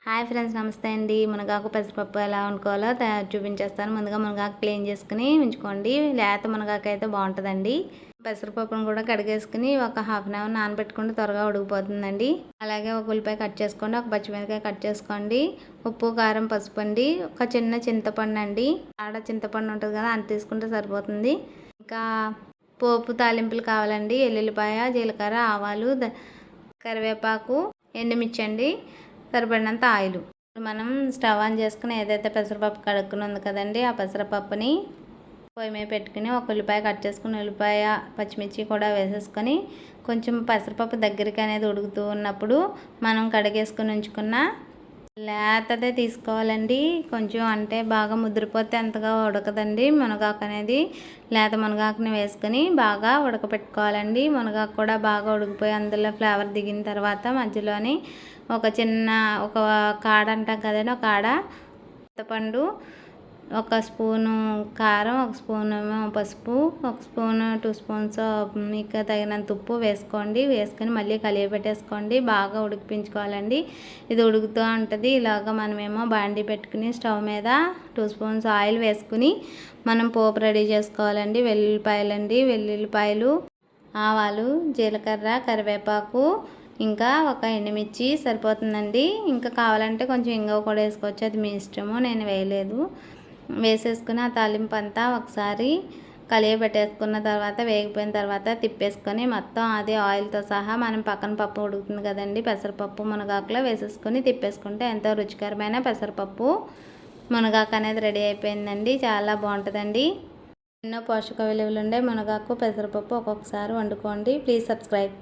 Hi friends, నమస్తే అండి. మునగాకు పెసరపప్పు ఎలా వండుకోవాలో చూపించేస్తాను. ముందుగా మునగాకు క్లీన్ చేసుకుని ఉంచుకోండి. లేత మునగాకు అయితే బాగుంటుందండి. పెసరపప్పును కూడా కడిగేసుకుని ఒక హాఫ్ అన్ అవర్ నానబెట్టుకుంటే త్వరగా ఉడికిపోతుందండి. అలాగే ఒక ఉల్లిపాయ కట్ చేసుకోండి, ఒక పచ్చిమిరపకాయ కట్ చేసుకోండి, ఉప్పు కారం పసుపు అండి, ఒక చిన్న చింతపండు అండి, ఆడ చింతపండు ఉంటుంది కదా, అంత తీసుకుంటే సరిపోతుంది. ఇంకా పోపు తాలింపులు కావాలండి. ఎల్లుల్లిపాయ, జీలకర్ర, ఆవాలు, కరివేపాకు, ఎండుమిర్చి అండి, సరిపడినంత ఆయిల్. మనం స్టవ్ ఆన్ చేసుకుని ఏదైతే పెసరపప్పు కడుక్కుని ఉంది కదండి, ఆ పెసరపప్పుని పొయ్యి మీద పెట్టుకుని ఒక ఉల్లిపాయ కట్ చేసుకుని ఉల్లిపాయ పచ్చిమిర్చి కూడా వేసేసుకొని కొంచెం పెసరపప్పు దగ్గరికి అనేది ఉడుకుతూ ఉన్నప్పుడు మనం కడిగేసుకుని ఉంచుకున్న లేతదే తీసుకోవాలండి. కొంచెం అంటే బాగా ముదిరిపోతే అంతగా ఉడకదండి మునగాకు అనేది. లేత మునగాకుని వేసుకొని బాగా ఉడకపెట్టుకోవాలండి. మునగాకు కూడా బాగా ఉడికిపోయి అందులో ఫ్లేవర్ దిగిన తర్వాత మధ్యలోని ఒక చిన్న ఒక కాడ అంటాం కదండి, ఒక కాడ చింతపండు, ఒక స్పూను కారం, ఒక స్పూను పసుపు, ఒక స్పూను 2 స్పూన్స్ మీకు తగినంత ఉప్పు వేసుకోండి. వేసుకొని మళ్ళీ కలిగి పెట్టేసుకోండి. బాగా ఉడికించుకోవాలండి. ఇది ఉడుకుతూ ఉంటుంది. ఇలాగ మనమేమో బాండీ పెట్టుకుని స్టవ్ మీద 2 స్పూన్స్ ఆయిల్ వేసుకుని మనం పోపు రెడీ చేసుకోవాలండి. వెల్లుల్లిపాయలు, ఆవాలు, జీలకర్ర, కరివేపాకు, ఇంకా ఒక ఎండుమిర్చి సరిపోతుందండి. ఇంకా కావాలంటే కొంచెం ఇంగువ కూడా వేసుకోవచ్చు, అది మీ ఇష్టము. నేను వేయలేదు. వేసేసుకుని ఆ తాలింపు అంతా ఒకసారి పెట్టేసుకున్న తర్వాత వేగిపోయిన తర్వాత తిప్పేసుకొని మొత్తం అది ఆయిల్తో సహా మనం పక్కన పప్పు ఉడుకుతుంది కదండి, పెసరపప్పు మునగాకులో వేసేసుకొని తిప్పేసుకుంటే ఎంతో రుచికరమైన పెసరపప్పు మునగాకు అనేది రెడీ అయిపోయిందండి. చాలా బాగుంటుందండి. ఎన్నో పోషక విలువలు ఉండే మునగాకు పెసరపప్పు ఒక్కొక్కసారి వండుకోండి. Please subscribe.